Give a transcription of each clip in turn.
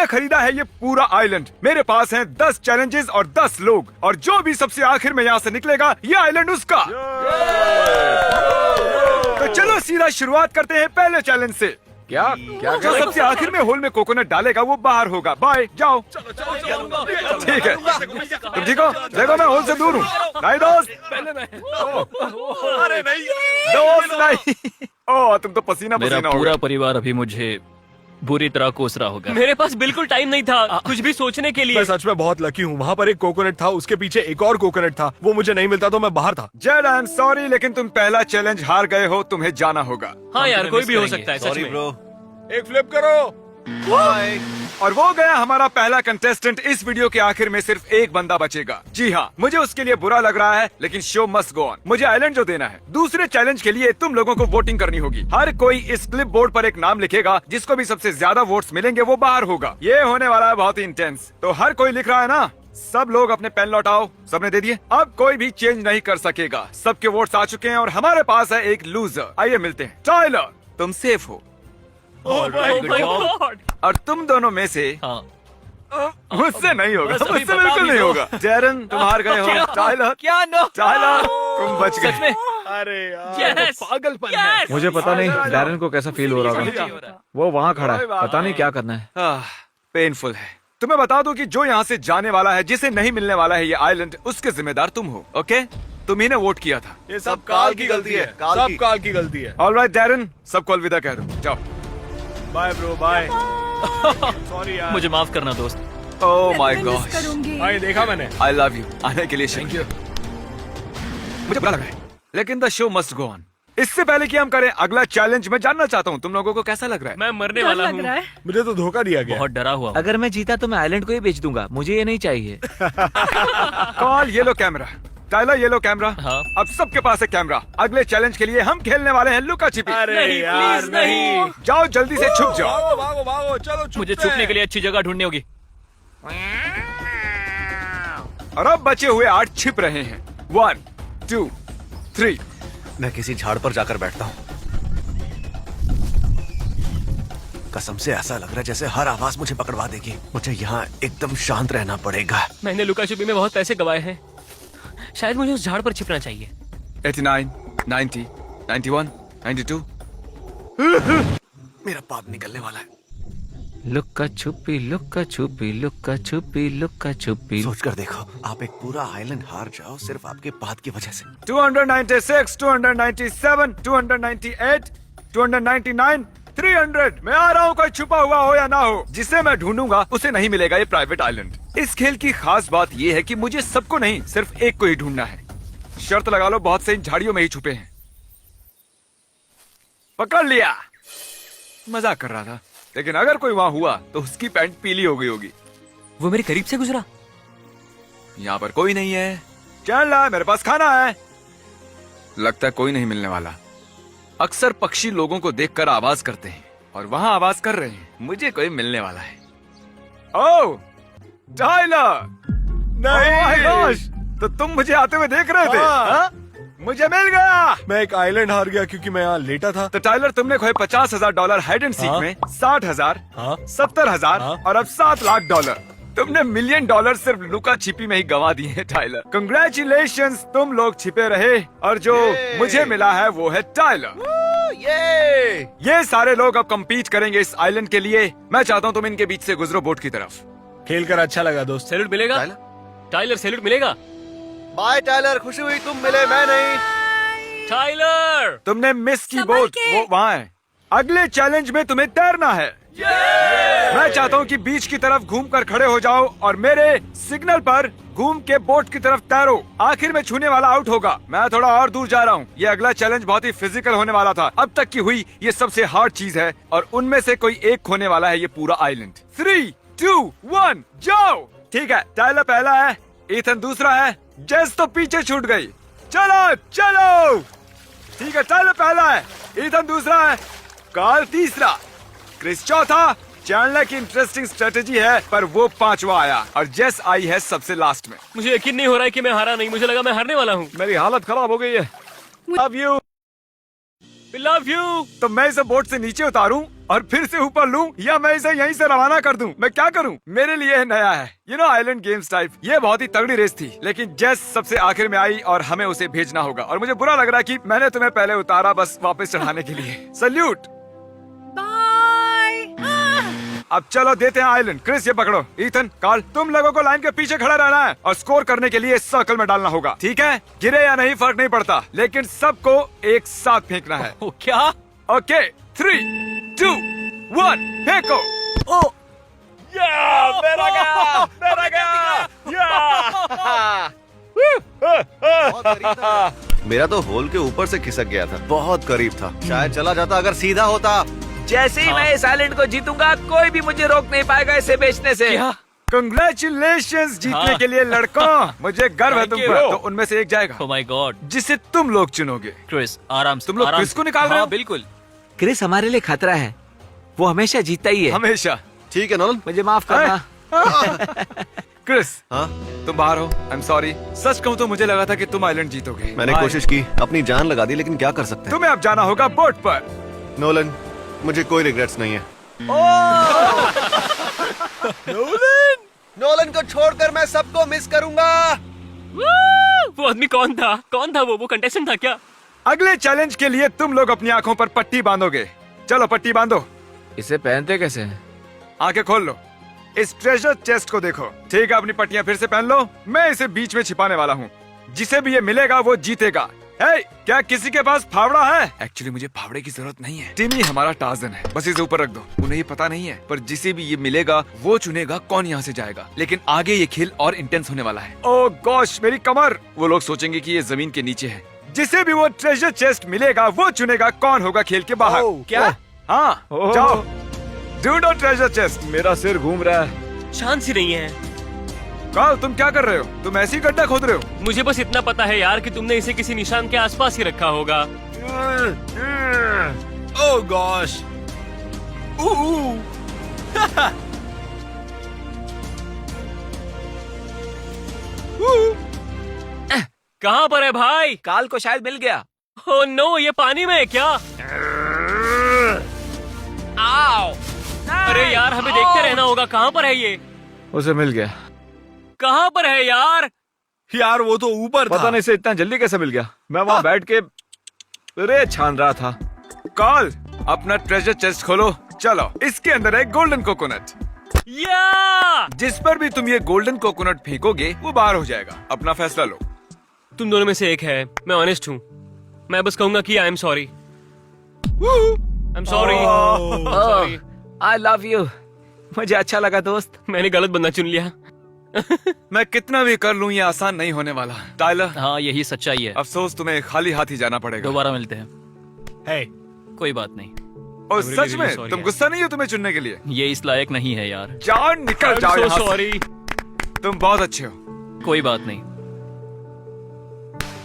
मैंने खरीदा है ये पूरा आइलैंड। मेरे पास हैं 10 चैलेंजेस और 10 लोग, और जो भी सबसे आखिर में यहाँ से निकलेगा ये आइलैंड उसका। तो चलो सीधा शुरुआत करते हैं पहले चैलेंज से। क्या क्या जो सबसे आखिर में होल में कोकोनट डालेगा वो बाहर होगा। बाय, जाओ। ठीक है, तुम ठीक हो? देखो मैं होल से दूर हूँ। नहीं दोस्त, अरे नहीं दोस्त नहीं। ओह, तुम तो पसीना मेरा पसीना हो पूरा गए। परिवार अभी मुझे बुरी तरह कोस रहा होगा। मेरे पास बिल्कुल टाइम नहीं था कुछ भी सोचने के लिए। मैं सच में बहुत लकी हूँ। वहाँ पर एक कोकोनट था, उसके पीछे एक और कोकोनट था। वो मुझे नहीं मिलता तो मैं बाहर था। जेड, आई एम सॉरी, लेकिन तुम पहला चैलेंज हार गए हो। तुम्हें जाना होगा। हाँ यार, तुम्हें कोई मिस भी हो करेंगे। सकता है सच सॉरी में। ब्रो। एक फ्लिप करो। और वो गया हमारा पहला कंटेस्टेंट। इस वीडियो के आखिर में सिर्फ एक बंदा बचेगा। जी हाँ, मुझे उसके लिए बुरा लग रहा है, लेकिन शो मस्ट गो ऑन। मुझे आइलैंड जो देना है। दूसरे चैलेंज के लिए तुम लोगों को वोटिंग करनी होगी। हर कोई इस क्लिप बोर्ड पर एक नाम लिखेगा। जिसको भी सबसे ज्यादा वोट्स मिलेंगे वो बाहर होगा। ये होने वाला है बहुत ही इंटेंस। तो हर कोई लिख रहा है ना? सब लोग अपने पेन लौटाओ। सबने दे दिए? अब कोई भी चेंज नहीं कर सकेगा। सबके वोट्स आ चुके हैं और हमारे पास है एक लूजर। आइए मिलते हैं। टाइलर, तुम सेफ हो Oh my God! और तुम दोनों में से हाँ, मुझसे नहीं होगा। बस अभी मुझसे बता बिल्कुल भी नहीं दो। होगा। जैरन, तुम हार गए हो। टाइलर, क्या नो? टाइलर, तुम बच सच में? गए। अरे यार, Yes! पागलपन है। Yes! मुझे पता नहीं आ जाओ। डैरन को कैसा फील हो रहा नहीं हो होगा। रहा। वो वहाँ खड़ा है, कोई बात पता नहीं क्या करना है। पेनफुल है। तुम्हें बता दूं कि जो यहाँ से जाने वाला है, जिसे नहीं मिलने वाला है ये आइलैंड, उसके जिम्मेदार तुम हो। ओके, तुम ही ने वोट किया था। ये सब काल की गलती है। सब काल की गलती है। ऑलराइट डैरन, सबको अलविदा कह दो। जाओ। Bye bro, bye. सॉरी यार। मुझे माफ करना दोस्त। ओह माय गॉड, भाई देखा मैंने। I love you. आने के लिए थैंक यू। मुझे बुरा लगा है, लेकिन the show must go on. इससे पहले कि हम करें अगला चैलेंज, मैं जानना चाहता हूँ तुम लोगों को कैसा लग रहा है। मैं मरने वाला हूँ। मुझे तो धोखा दिया गया। बहुत डरा हुआ हूँ। अगर मैं जीता तो मैं आइलैंड को ही बेच दूंगा, मुझे ये नहीं चाहिए। Call yellow camera. Tyler, yellow camera. हाँ। अब सबके पास है कैमरा। अगले चैलेंज के लिए हम खेलने वाले हैं लुका छिपी। अरे नहीं, यार please नहीं। जाओ जल्दी से छुप जाओ। भागो भागो भागो, चलो मुझे छुपने के लिए अच्छी जगह ढूंढनी होगी। और अब बचे हुए 8 छिप रहे हैं। 1 2 3। मैं किसी झाड़ पर जाकर बैठता हूँ। कसम से ऐसा लग रहा है जैसे हर आवाज मुझे पकड़वा देगी। मुझे यहाँ एकदम शांत रहना पड़ेगा। मैंने लुका छुपी में बहुत पैसे गवाए हैं। शायद मुझे उस झाड़ पर छिपना चाहिए। 89 90 91 92। मेरा पाप निकलने वाला है। लुक्का छुपी लुक्का छुपी लुक्का छुपी लुक्का छुपी। सोच कर देखो, आप एक पूरा आइलैंड हार जाओ सिर्फ आपके पाप की वजह से। 296 297 298 299 300। मैं आ रहा हूँ, कोई छुपा हुआ हो या ना हो, जिसे मैं ढूंढूंगा उसे नहीं मिलेगा ये प्राइवेट आइलैंड। इस खेल की खास बात ये है कि मुझे सबको नहीं, सिर्फ एक को ही ढूंढना है। शर्त लगा लो, बहुत से इन झाड़ियों में ही छुपे हैं। पकड़ लिया। मजाक कर रहा था, लेकिन अगर कोई वहां हुआ तो उसकी पैंट पीली हो गई होगी। वो मेरे करीब से गुजरा। यहाँ पर कोई नहीं है। चल ला, मेरे पास खाना है। लगता है कोई नहीं मिलने वाला। अक्सर पक्षी लोगों को देखकर आवाज करते हैं, और वहां आवाज कर रहे हैं। मुझे कोई मिलने वाला है। ओह टाइलर, नहीं, तो तुम मुझे आते हुए देख रहे थे? हाँ? मुझे मिल गया। मैं एक आइलैंड हार गया क्योंकि मैं यहाँ लेटा था। तो टाइलर, तुमने खोए $50,000 हाइड एंड सीक हाँ? में, 60,000, हाँ? 70,000 हाँ? और अब $7 लाख। तुमने $1 मिलियन सिर्फ लुका छिपी में ही गंवा दिए हैं टाइलर। कंग्रेचुलेशंस, तुम लोग छिपे रहे, और जो मुझे मिला है वो है टाइलर। ये सारे लोग अब कम्पीट करेंगे इस आइलैंड के लिए। मैं चाहता हूँ तुम इनके बीच से गुजरो बोट की तरफ। खेल कर अच्छा लगा दोस्त। सैल्यूट मिलेगा? टाइलर सैल्यूट मिलेगा? बाय टाइलर, खुशी हुई तुम मिले, मैं नहीं। टाइलर! तुमने मिस की बोट, वो वहाँ है। अगले चैलेंज में तुम्हें तैरना है। मैं चाहता हूँ कि बीच की तरफ घूमकर खड़े हो जाओ और मेरे सिग्नल पर घूम के बोट की तरफ तैरो। आखिर में छूने वाला आउट होगा। मैं थोड़ा और दूर जा रहा हूँ। ये अगला चैलेंज बहुत ही फिजिकल होने वाला था। अब तक की हुई ये सबसे हार्ड चीज है, और उनमें से कोई एक खोने वाला है ये पूरा आइलैंड। 3 2 1 जाओ। ठीक है, टाइलर पहला है, ईथन दूसरा है, जेस तो पीछे छूट गई। चलो चलो। ठीक है, टाइलर पहला है, ईथन दूसरा है, कार्ल तीसरा, क्रिस चौथा। चैंडलर की इंटरेस्टिंग स्ट्रेटेजी है, पर वो 5वां आया, और जेस आई है सबसे लास्ट में। मुझे यकीन नहीं हो रहा है कि मैं हारा नहीं। मुझे लगा मैं हारने वाला हूँ। मेरी हालत खराब हो गई है। Love you. Love you. तो मैं इसे बोट से नीचे उतारूं और फिर से ऊपर लूं या मैं इसे यहीं से रवाना कर दूं? मैं क्या करूं? मेरे लिए यह नया है, आइलैंड गेम्स टाइप। ये बहुत ही तगड़ी रेस थी, लेकिन जेस सबसे आखिर में आई और हमें उसे भेजना होगा। और मुझे बुरा लग रहा है कि मैंने तुम्हें पहले उतारा बस वापस चढ़ाने के लिए। सल्यूट। बाय। अब चलो देते हैं आइलैंड। क्रिस ये पकड़ो। ईथन, कार्ल, तुम लोगों को लाइन के पीछे खड़ा रहना है और स्कोर करने के लिए सर्कल में डालना होगा, ठीक है? गिरे या नहीं फर्क नहीं पड़ता, लेकिन सबको एक साथ फेंकना है। ओ, क्या? ओके, 3, 2, 1, फेंको। मेरा गया। मेरा तो होल के ऊपर से खिसक गया था, बहुत करीब था। शायद चला जाता अगर सीधा होता। जैसे ही मैं इस आइलैंड को जीतूंगा कोई भी मुझे रोक नहीं पाएगा इसे बेचने से। क्या? कंग्रेचुलेशंस जीतने हाँ। के लिए लड़कों। मुझे गर्व है तुम Thank पर। you. तो उनमें से एक जाएगा ओ माय गॉड। जिसे तुम लोग चुनोगे। क्रिस, आराम से। तुम लोग आराम क्रिस से। को निकाल रहे हाँ, हो? बिल्कुल। क्रिस हमारे लिए खतरा है, वो हमेशा जीतता ही है। हमेशा। ठीक है नोलन। मुझे माफ करना। क्रिस, हाँ, तुम बाहर हो। I am sorry. सच कहूँ तो मुझे लगा था कि तुम आइलैंड जीतोगे। मैंने Bye. कोशिश की, अपनी जान लगा दी, लेकिन क्या कर सकते हैं। तुम्हें अब जाना होगा बोट पर। नोलन, मुझे कोई रिग्रेट्स नहीं है। नोलन को छोड़कर मैं सबको मिस करूंगा। वो आदमी कौन था? कौन था वो कंटेस्टेंट था क्या? अगले चैलेंज के लिए तुम लोग अपनी आंखों पर पट्टी बांधोगे। चलो पट्टी बांधो। इसे पहनते कैसे हैं? आंखें खोल लो। इस ट्रेजर चेस्ट को देखो। ठीक है, अपनी पट्टियां फिर से पहन लो। मैं इसे बीच में छिपाने वाला हूँ। जिसे भी ये मिलेगा वो जीतेगा। क्या किसी के पास फावड़ा है? एक्चुअली मुझे फावड़े की जरूरत नहीं है। टिमी हमारा टार्जन है, बस इसे ऊपर रख दो। उन्हें ये पता नहीं है, पर जिसे भी ये मिलेगा वो चुनेगा कौन यहाँ से जाएगा। लेकिन आगे ये खेल और इंटेंस होने वाला है। ओह गॉश, मेरी कमर। वो लोग सोचेंगे कि ये जमीन के नीचे है। जिसे भी वो ट्रेजर चेस्ट मिलेगा वो चुनेगा कौन होगा खेल के बाहर। क्या? हाँ, जाओ ढूंढो ट्रेजर चेस्ट। मेरा सिर घूम रहा है। शांत सी नहीं है। कार्ल, तुम क्या कर रहे हो? तुम ऐसी गड्ढा खोद रहे हो? मुझे बस इतना पता है यार कि तुमने इसे किसी निशान के आसपास ही रखा होगा। ओह गॉश। कहाँ पर है भाई? काल को शायद मिल गया। ओह नो, ये पानी में है क्या? आओ! अरे यार, हमें देखते रहना होगा। कहाँ पर है ये? उसे मिल गया। कहाँ पर है यार? यार वो तो ऊपर था। पता नहीं इसे इतना जल्दी कैसे मिल गया। मैं वहाँ बैठ के रेत छान रहा था। कार्ल, अपना ट्रेजर चेस्ट खोलो। चलो, इसके अंदर है गोल्डन कोकोनट। या! जिस पर भी तुम ये गोल्डन कोकोनट फेंकोगे वो बाहर हो जाएगा। अपना फैसला लो। तुम दोनों में से एक है। मैं ऑनेस्ट हूँ। मैं बस कहूंगा कि I am sorry. I am sorry. I love you. मुझे अच्छा लगा दोस्त। मैंने गलत बंदा चुन लिया। मैं कितना भी कर लूं ये आसान नहीं होने वाला। टाइलर, हाँ, यही सच्चाई है। अफसोस तुम्हें खाली हाथ ही जाना पड़ेगा। दोबारा मिलते हैं। Hey, कोई बात नहीं। और I'm सच really में sorry तुम यार। गुस्सा नहीं हो तुम्हें चुनने के लिए? ये इस लायक नहीं है यार। जाओ, निकल जाओ यहाँ से। सॉरी। तुम बहुत अच्छे हो। कोई बात नहीं।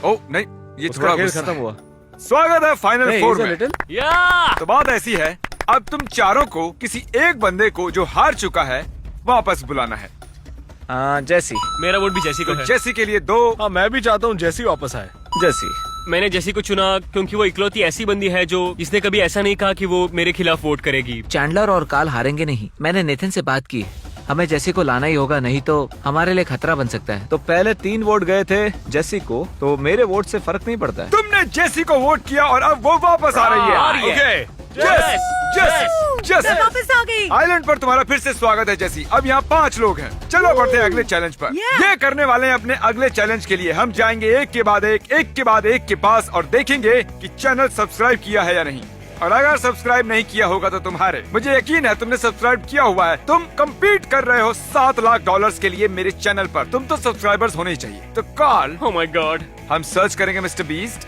ओ नहीं, ये उसका थोड़ा खेल गुस्सा खत्म है। हुआ। स्वागत है फाइनल फोर में। या! तो बात ऐसी है, अब तुम चारों को किसी एक बंदे को जो हार चुका है वापस बुलाना है। जैसी। मेरा वोट भी जैसी को तो है। जैसी के लिए 2। हाँ, मैं भी चाहता हूँ जैसी वापस आए। जैसी। मैंने जैसी को चुना क्योंकि वो इकलौती ऐसी बंदी है जो जिसने कभी ऐसा नहीं कहा कि वो मेरे खिलाफ वोट करेगी। चैंडलर और काल हारेंगे नहीं। मैंने नेथन से बात की, हमें जैसी को लाना ही होगा, नहीं तो हमारे लिए खतरा बन सकता है। तो पहले 3 वोट गए थे जैसी को, तो मेरे वोट से फर्क नहीं पड़ता है। तुमने जेसी को वोट किया और अब वो वापस आ रही आ है। रही है। ओके। जेसी, मैं वापस आ गई। आइलैंड पर तुम्हारा फिर से स्वागत है जेसी। अब यहाँ 5 लोग हैं। चलो बढ़ते हैं अगले चैलेंज पर। Yeah. ये करने वाले हैं अपने अगले चैलेंज के लिए। हम जाएंगे एक के बाद एक के पास और देखेंगे कि चैनल सब्सक्राइब किया है या नहीं। और अगर सब्सक्राइब नहीं किया होगा तो तुम्हारे, मुझे यकीन है तुमने सब्सक्राइब किया हुआ है। तुम कम्पीट कर रहे हो $7 लाख के लिए मेरे चैनल पर। तुम तो सब्सक्राइबर्स होने ही चाहिए। तो कार्ल, ओह माय गॉड। हम सर्च करेंगे मिस्टर बीस्ट।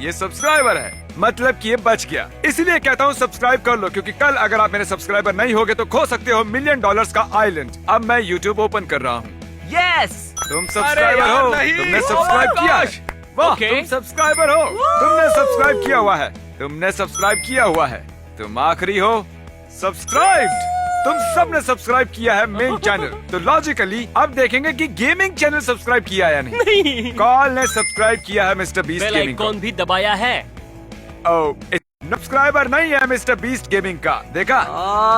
ये सब्सक्राइबर है, मतलब कि ये बच गया। इसीलिए कहता हूँ सब्सक्राइब कर लो, क्योंकि कल अगर आप मेरे सब्सक्राइबर नहीं होगे तो खो सकते हो $1 मिलियन का आइलैंड। अब मैं यूट्यूब ओपन कर रहा हूँ। यस। तुम सब्सक्राइबर हो, तुमने सब्सक्राइब किया है। वाह, Okay. तुम सब्सक्राइबर हो, तुमने सब्सक्राइब किया हुआ है, तुमने सब्सक्राइब किया हुआ है, तुम आखिरी हो सब्सक्राइब्ड। तुम सबने सब्सक्राइब किया है मेन चैनल। तो लॉजिकली अब देखेंगे कि गेमिंग चैनल सब्सक्राइब किया या नहीं। कॉल ने सब्सक्राइब किया है मिस्टर बीस्ट बेल गेमिंग को। आइकॉन भी दबाया है। ओह, सब्सक्राइबर नहीं है मिस्टर बीस्ट गेमिंग का, देखा?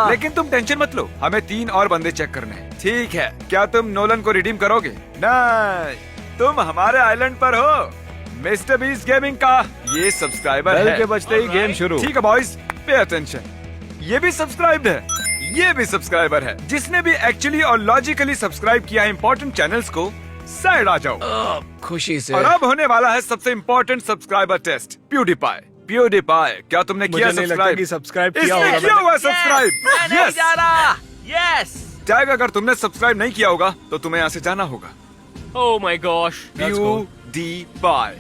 लेकिन तुम टेंशन मत लो, हमें 3 और बंदे चेक करने हैं। ठीक है, क्या तुम नोलन को रिडीम करोगे? नहीं, तुम हमारे आइलैंड पर हो। मिस्टर बीस्ट गेमिंग का ये सब्सक्राइबर बेल है। के बजते ही गेम शुरू। ठीक है बॉयज, पे अटेंशन। ये भी सब्सक्राइब्ड है, ये भी सब्सक्राइबर है। जिसने भी एक्चुअली और लॉजिकली सब्सक्राइब किया है इम्पोर्टेंट चैनल्स को, साइड आ जाओ। खुशी से। और अब होने वाला है सबसे important subscriber test, PewDiePie. PewDiePie, क्या तुमने मुझे किया नहीं लगता कि सब्सक्राइब? सब्सक्राइब किया इसने होगा किया मैंने। हुआ सब्सक्राइब। Yes yes. टैग, अगर तुमने सब्सक्राइब नहीं किया होगा तो तुम्हें यहाँ से जाना होगा। Oh my gosh. प्यूडीपाई।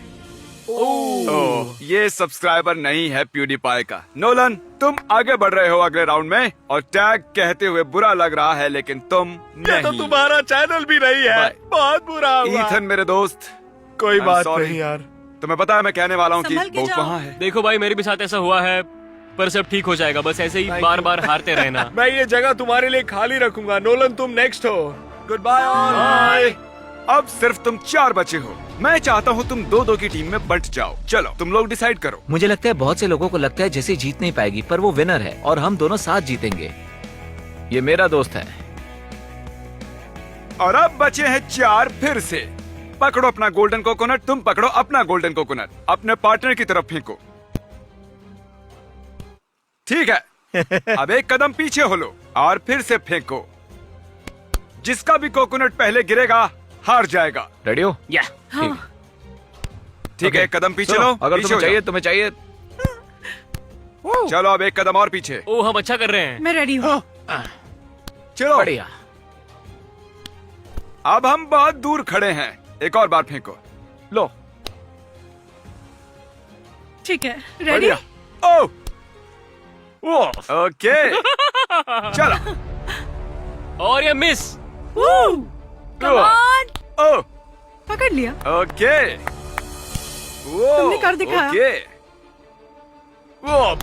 ओह, ये सब्सक्राइबर नहीं है प्यूडीपाई का। नोलन, तुम आगे बढ़ रहे हो अगले राउंड में, और टैग कहते हुए बुरा लग रहा है, लेकिन तुम ये तो नहीं। तुम्हारा चैनल भी नहीं है। बाय। बहुत बुरा हुआ। ईथन मेरे दोस्त, कोई I'm बात sorry। नहीं यार। तुम्हें पता है मैं कहने वाला हूँ कि संभल के बहुत जाओ। वहाँ है। देखो भाई, मेरे भी साथ ऐसा हुआ है, पर सब ठीक हो जाएगा। बस ऐसे ही बार बार हारते रहना। मैं ये जगह तुम्हारे लिए खाली रखूंगा। नोलन, तुम नेक्स्ट हो। Goodbye all. अब सिर्फ तुम 4 बचे हो। मैं चाहता हूँ तुम 2-2 की टीम में बंट जाओ। चलो तुम लोग डिसाइड करो। मुझे लगता है बहुत से लोगों को लगता है जैसे जीत नहीं पाएगी, पर वो विनर है और हम दोनों साथ जीतेंगे। ये मेरा दोस्त है। और अब बचे हैं 4 फिर से। पकड़ो अपना गोल्डन कोकोनट, तुम पकड़ो अपना गोल्डन कोकोनट, अपने पार्टनर की तरफ फेंको। ठीक है, अब एक कदम पीछे हो लो और फिर से फेंको। जिसका भी कोकोनट पहले गिरेगा हार जाएगा। रेडी हो? या ठीक है, एक कदम पीछे चलो, लो। अगर पीछे तुम्हें हो चाहिए तुम्हें चाहिए। जाओ। चलो अब एक कदम और पीछे। ओ, हम अच्छा कर रहे हैं। मैं रेडी हूँ। चलो, बढ़िया। अब हम बहुत दूर खड़े हैं। एक और बार फेंको। लो, ठीक है, रेडी। बढ़िया। ओह, ओके। चलो। और ये मिस। कम ऑन, ओह, पकड़ लिया। ओके। तुमने कर दिखाया। ओके।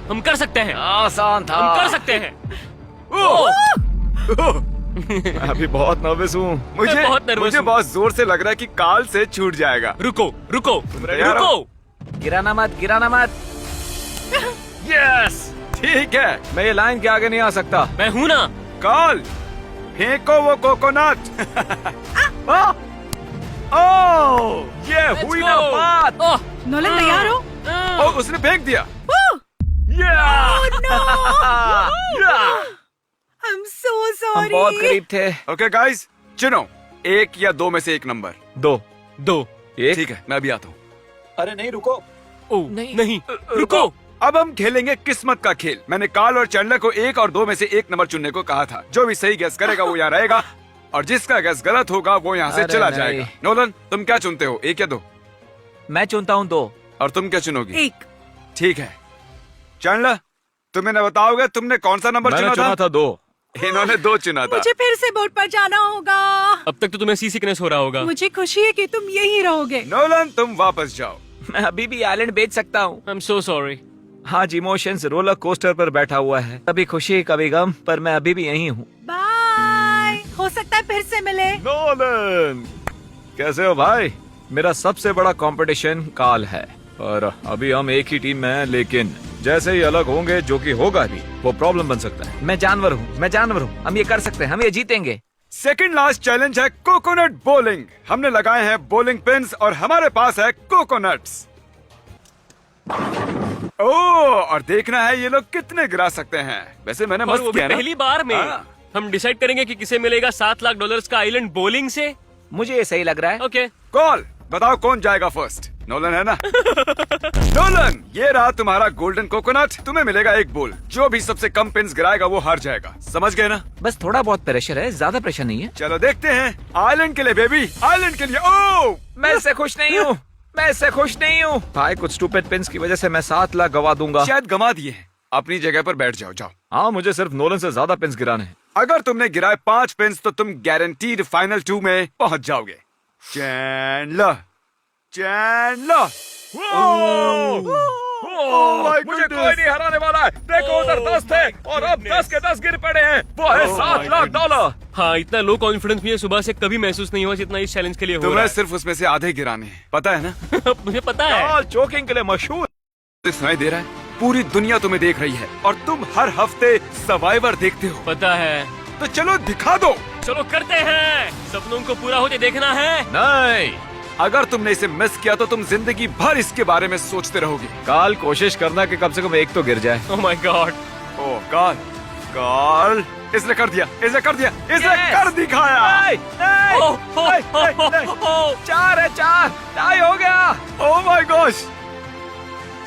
हम कर सकते हैं। आसान था। हम कर सकते हैं। मैं अभी बहुत नर्वस हूँ। मुझे मैं बहुत nervous मुझे हूँ। बहुत जोर से लग रहा है कि काल से छूट जाएगा। रुको रुको तैयार हो? रुको। गिराना मत, गिराना मत। यस, ठीक है। मैं ये लाइन के आगे नहीं आ सकता। मैं हूं ना। काल, फेंको वो कोकोनट। ओह, ये Let's हुई go. ना बात। ओह, नोलन तैयार हो? ओह, उसने फेंक दिया। I'm so हम sorry. बहुत करीब थे। ओके गाइस, चुनो 1 या 2 में से एक नंबर। 2 दो। एक। ठीक है, मैं भी आता हूँ। अरे नहीं, रुको। ओ, नहीं। नहीं रुको। अब हम खेलेंगे किस्मत का खेल। मैंने काल और चैंडलर को 1 और 2 में से एक नंबर चुनने को कहा था। जो भी सही गैस करेगा वो यहाँ रहेगा, और जिसका गैस गलत होगा वो यहाँ से अरे चला नहीं। जाएगा। नोलन, तुम क्या चुनते हो, 1 या 2? मैं चुनता हूँ 2। और तुम क्या चुनोगी? 1। ठीक है। चैंडलर, तुम्हें न बताओगे तुमने कौन सा नंबर मैंने चुना चुना था 2। इन्होंने 2 चुना था। मुझे फिर से बोट पर जाना होगा। अब तक तो तुम्हें सी सिकनेस हो रहा होगा। मुझे खुशी है कि तुम यही रहोगे। नोलन, तुम वापस जाओ। मैं अभी भी आइलैंड बेच सकता हूँ। I am so sorry. हाँ, इमोशंस रोलर कोस्टर पर बैठा हुआ है। कभी खुशी कभी गम, पर मैं अभी भी यही हूँ। बाय। हो सकता है फिर से मिले। नोलन, कैसे हो भाई? मेरा सबसे बड़ा कंपटीशन काल है, और अभी हम एक ही टीम में हैं, लेकिन जैसे ही अलग होंगे, जो कि होगा भी, वो प्रॉब्लम बन सकता है। मैं जानवर हूँ, मैं जानवर हूँ। हम ये कर सकते हैं, हम ये जीतेंगे। सेकंड लास्ट चैलेंज है कोकोनट बॉलिंग। हमने लगाए हैं बॉलिंग पिन्स और हमारे पास है कोकोनट्स। ओह, और देखना है ये लोग कितने गिरा सकते हैं। वैसे मैंने और मस्त वो भी किया ना? पहली बार में। हाँ। हम डिसाइड करेंगे कि किसे मिलेगा $7 लाख का आइलैंड बॉलिंग से। मुझे ये सही लग रहा है। ओके। कॉल, बताओ कौन जाएगा फर्स्ट? नोलन है ना? नोलन, ये रहा तुम्हारा गोल्डन कोकोनट। तुम्हें मिलेगा 1 बॉल। जो भी सबसे कम पिन्स गिराएगा वो हार जाएगा। समझ गए ना? बस थोड़ा बहुत प्रेशर है, ज्यादा प्रेशर नहीं है। चलो देखते हैं। आइलैंड के लिए बेबी, आइलैंड के लिए। ओह, मैं इससे खुश नहीं हूँ, मैं इससे खुश नहीं हूँ। भाई, कुछ स्टूपिड पिन्स की वजह से मैं 7 लाख गवा दूंगा। शायद गमा दिए हैं। अपनी जगह पर बैठ जाओ। जाओ। हाँ, मुझे सिर्फ नोलन से ज्यादा पिन्स गिराने हैं। अगर तुमने गिराए 5 पिन्स तो तुम गारंटीड फाइनल 2 में पहुंच जाओगे। Chandler, Chandler. मुझे कोई नहीं हराने वाला है। देखो, उधर 10 थे और अब 10 के 10 गिर पड़े हैं। वो है $7 लाख। हाँ, इतना लो कॉन्फिडेंस मुझे सुबह से कभी महसूस नहीं हुआ जितना इस चैलेंज के लिए हो रहा तुम्हें सिर्फ उसमें से आधे गिराने हैं, पता है ना? है। मुझे पता है। चोकिंग के लिए मशहूर। तो सुनाई दे रहा है? पूरी दुनिया तुम्हें देख रही है और तुम हर हफ्ते सर्वाइवर देखते हो। पता है। तो चलो दिखा दो। चलो करते हैं। सपनों को पूरा होते देखना है। नहीं अगर तुमने इसे मिस किया तो तुम जिंदगी भर इसके बारे में सोचते रहोगे। काल, कोशिश करना कि कम से कम एक तो गिर जाए। Oh my God. ओ काल, काल, इसने कर दिया, इसने कर दिया, इसने कर दिखाया। चार है, चार टाई हो गया। ओह माय गॉश,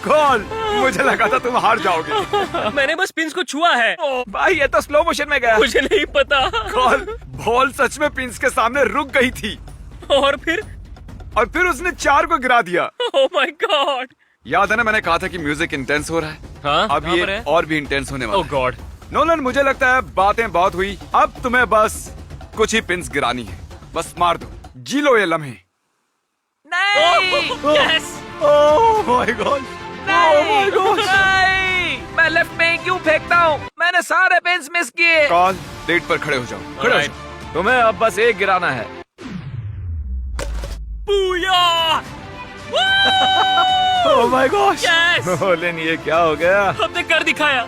काल, मुझे लगा था तुम हार जाओगे। मैंने बस पिंस को छुआ है। भाई ये तो स्लो मोशन में गया। मुझे नहीं पता। काल, बॉल सच में पिंस के सामने रुक गई थी और फिर उसने 4 को गिरा दिया। Oh my God. याद है ना, मैंने कहा था कि म्यूजिक इंटेंस हो रहा है। हाँ, अब कहाँ ये पर है? और भी इंटेंस होने वाला ओह है। गॉड। नोलन, मुझे लगता है बातें बहुत हुई, अब तुम्हें बस कुछ ही पिंस गिरानी है। बस मार दो, जी लो ये लम्हे। यस। ओह माय गॉड, नहीं, मैं लेफ्ट में ही क्यों फेंकता हूँ? मैंने सारे पिंस मिस किए। कॉल, प्लेट पर खड़े हो जाओ, खड़े हो जाओ। तुम्हें अब बस एक गिराना है। Oh my gosh, yes. Nolan, ये क्या हो गया? हमने कर दिखाया।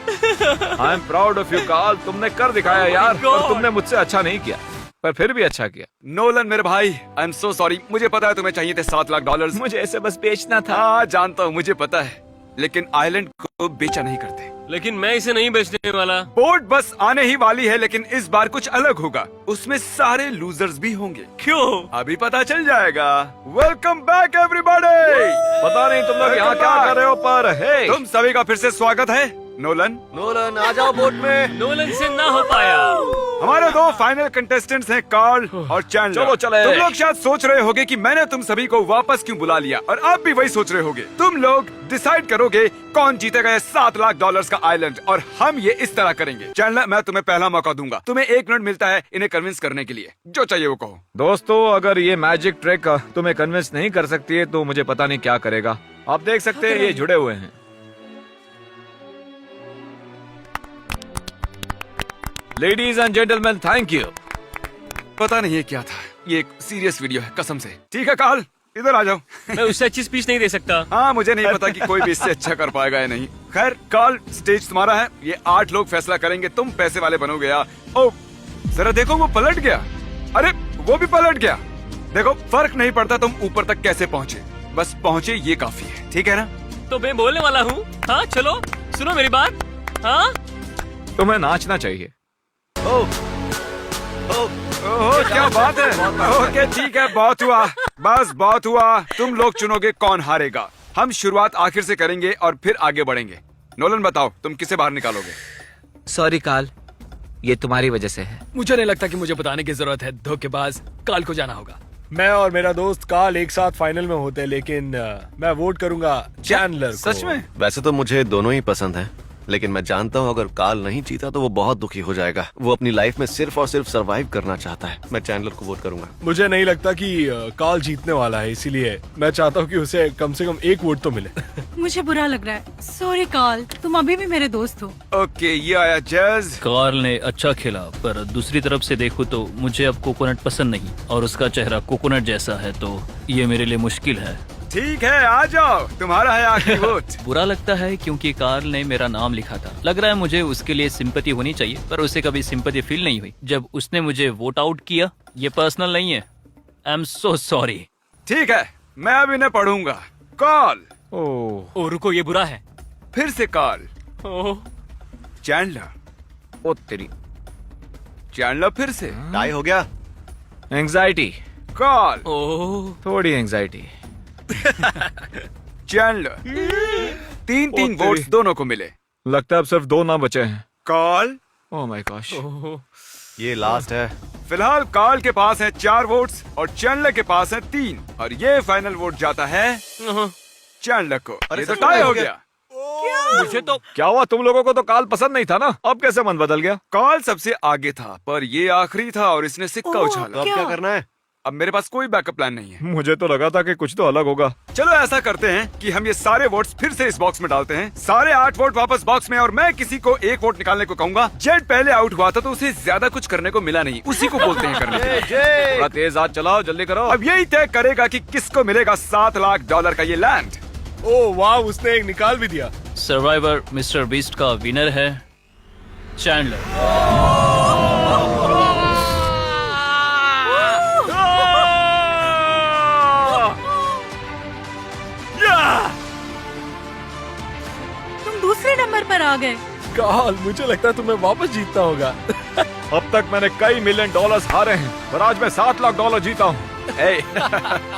I am proud of you काल, तुमने कर दिखाया Oh my यार। God. पर तुमने मुझसे अच्छा नहीं किया, पर फिर भी अच्छा किया। नोलन मेरे भाई, आई एम सो सॉरी। मुझे पता है तुम्हें चाहिए थे $7 लाख। मुझे ऐसे बस बेचना था। हाँ जानता हूँ, मुझे पता है, लेकिन आइलैंड को बेचा नहीं करते। लेकिन मैं इसे नहीं बेचने वाला। बोट बस आने ही वाली है, लेकिन इस बार कुछ अलग होगा। उसमें सारे लूजर्स भी होंगे। क्यों? अभी पता चल जाएगा। Welcome back everybody. पता नहीं तुम लोग यहाँ क्या कर रहे हो, पर हे, तुम सभी का फिर से स्वागत है। नोलन, नोलन आ जाओ बोट में। नोलन से ना हो पाया। हमारे 2 फाइनल कंटेस्टेंट्स हैं, कार्ल और चैंडलर। चलो चले। तुम लोग शायद सोच रहे होगे कि मैंने तुम सभी को वापस क्यों बुला लिया, और आप भी वही सोच रहे होगे। तुम लोग डिसाइड करोगे कौन जीतेगा ये $7 लाख का आइलैंड, और हम ये इस तरह करेंगे। चैंडलर, मैं तुम्हें पहला मौका दूंगा। तुम्हें 1 मिनट मिलता है इन्हें कन्विंस करने के लिए। जो चाहिए वो कहो। दोस्तों, अगर ये मैजिक ट्रिक तुम्हें कन्विंस नहीं कर सकती है तो मुझे पता नहीं क्या करेगा। आप देख सकते हैं ये जुड़े हुए हैं। Ladies and gentleman, thank you. पता नहीं ये क्या था, ये एक सीरियस वीडियो है कसम से। ठीक है कार्ल, इधर आ जाओ। मैं उससे अच्छी स्पीच नहीं दे सकता। हाँ, मुझे नहीं पता कि कोई भी इससे अच्छा कर पाएगा या नहीं। खैर कार्ल, स्टेज तुम्हारा है। ये 8 लोग फैसला करेंगे, तुम पैसे वाले बनोगे या। ओ जरा देखो, वो पलट गया। अरे वो भी पलट गया। देखो, फर्क नहीं पड़ता तुम ऊपर तक कैसे पहुँचे, बस पहुँचे ये काफी है। ठीक है ना? तो मैं बोलने वाला हूँ। हाँ चलो, सुनो मेरी बात। हाँ, तुम्हें नाचना चाहिए। ओह क्या बात है। ओके ठीक है, बहुत हुआ, बस बहुत हुआ। तुम लोग चुनोगे कौन हारेगा। हम शुरुआत आखिर से करेंगे और फिर आगे बढ़ेंगे। नोलन बताओ, तुम किसे बाहर निकालोगे? सॉरी काल, ये तुम्हारी वजह से है। मुझे नहीं लगता कि मुझे बताने की जरूरत है। धोखेबाज, काल को जाना होगा। मैं और मेरा दोस्त काल एक साथ फाइनल में होते, लेकिन मैं वोट करूंगा चैंडलर को। सच में? वैसे तो मुझे दोनों ही पसंद हैं, लेकिन मैं जानता हूँ अगर काल नहीं जीता तो वो बहुत दुखी हो जाएगा। वो अपनी लाइफ में सिर्फ और सिर्फ सरवाइव करना चाहता है। मैं चैंडलर को वोट करूंगा। मुझे नहीं लगता कि काल जीतने वाला है, इसीलिए मैं चाहता हूँ कि उसे कम से कम 1 वोट तो मिले। मुझे बुरा लग रहा है। सॉरी कार्ल, तुम अभी भी मेरे दोस्त हो। ओके, ये आया जज। कार्ल ने अच्छा खेला, पर दूसरी तरफ से देखूं तो मुझे अब कोकोनट पसंद नहीं, और उसका चेहरा कोकोनट जैसा है, तो ये मेरे लिए मुश्किल है। ठीक है, आ जाओ, तुम्हारा है आखिरी वोट। बुरा लगता है क्योंकि कार्ल ने मेरा नाम लिखा था। लग रहा है मुझे उसके लिए सिंपैथी होनी चाहिए, पर उसे कभी सिंपैथी फील नहीं हुई जब उसने मुझे वोट आउट किया। ये पर्सनल नहीं है। I am so sorry. ठीक है, मैं अब इन्हें पढ़ूंगा। कॉल। ओ रुको, ये बुरा है। फिर से कॉल। ओह, चैंडलर। ओ तेरी चैंडलर फिर से। टाई हो गया। Anxiety, call. ओह, थोड़ी एंजाइटी। चैंडलर। 3-3 वोट्स दोनों को मिले। लगता है अब सिर्फ 2 नाम बचे हैं। कॉल। Oh my gosh. ये लास्ट है। फिलहाल कॉल के पास है 4 वोट्स और चैंडलर के पास है 3, और ये फाइनल वोट जाता है चैंडलर को। अरे ये तो सच में टाई हो हो गया। मुझे तो क्या हुआ, तुम लोगों को तो काल पसंद नहीं था ना? अब कैसे मन बदल गया? कॉल सबसे आगे था, पर ये आखिरी था और इसने सिक्का ओह, उछाला। तो अब क्या करना है? अब मेरे पास कोई बैकअप प्लान नहीं है। मुझे तो लगा था कि कुछ तो अलग होगा। चलो ऐसा करते हैं कि हम ये सारे वोट्स फिर से इस बॉक्स में डालते हैं। सारे 8 वोट वापस बॉक्स में, और मैं किसी को 1 वोट निकालने को कहूंगा। जेड पहले आउट हुआ था तो उसे ज्यादा कुछ करने को मिला नहीं, उसी को बोलते हैं करने के लिए। थोड़ा तेज हाथ चलाओ, जल्दी करो। अब यही तय करेगा कि किसको मिलेगा $7 लाख का ये लैंड। ओह वाह, उसने एक निकाल भी दिया। सर्वाइवर मिस्टर बीस्ट का विनर है चैंडलर। तुम दूसरे नंबर पर आ गए। काल, मुझे लगता है तुम्हें वापस जीतना होगा। अब तक मैंने कई $1 मिलियन हारे हैं, पर आज मैं $7 लाख जीता हूँ।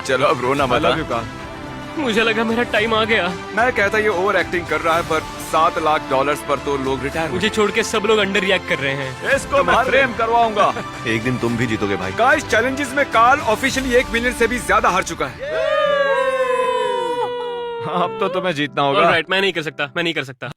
चलो अब रोना मत। लव यू काल। मुझे लगा मेरा टाइम आ गया। मैं कहता ये ओवर एक्टिंग कर रहा है, पर $7 लाख पर तो लोग रिटायर मुझे छोड़ के सब लोग अंडर रिएक्ट कर रहे हैं। इसको मैं फ्रेम करवाऊंगा। एक दिन तुम भी जीतोगे भाई। गाइस, चैलेंजेस में काल ऑफिशियली 1 मिलियन से भी ज्यादा हार चुका है। अब तो तुम्हें जीतना होगा। ऑलराइट, मैं नहीं कर सकता।